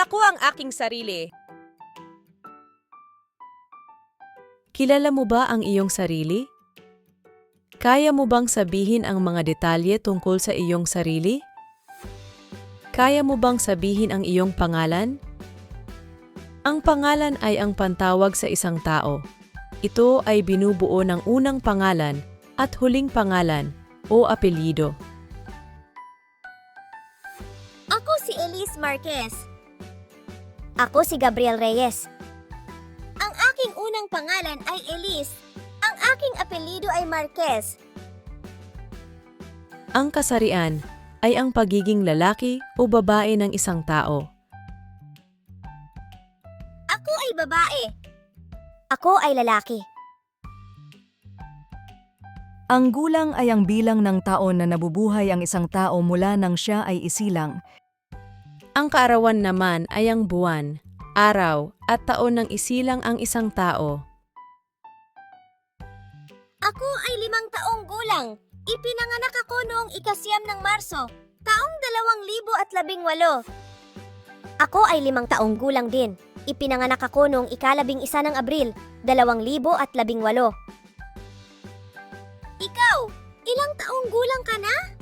Ako ang aking sarili. Kilala mo ba ang iyong sarili? Kaya mo bang sabihin ang mga detalye tungkol sa iyong sarili? Kaya mo bang sabihin ang iyong pangalan? Ang pangalan ay ang pantawag sa isang tao. Ito ay binubuo ng unang pangalan at huling pangalan o apelyido. Ako si Elise Marquez. Ako si Gabriel Reyes. Ang aking unang pangalan ay Elise. Ang aking apelyido ay Marquez. Ang kasarian ay ang pagiging lalaki o babae ng isang tao. Ako ay babae. Ako ay lalaki. Ang gulang ay ang bilang ng taon na nabubuhay ang isang tao mula nang siya ay isilang. Ang kaarawan naman ay ang buwan, araw at taon ng isilang ang isang tao. Ako ay 5 taong gulang. Ipinanganak ako noong 9 ng Marso, taong 2018. Ako ay 5 taong gulang din. Ipinanganak ako noong 11 ng Abril, 2018. Ikaw, ilang taong gulang ka na?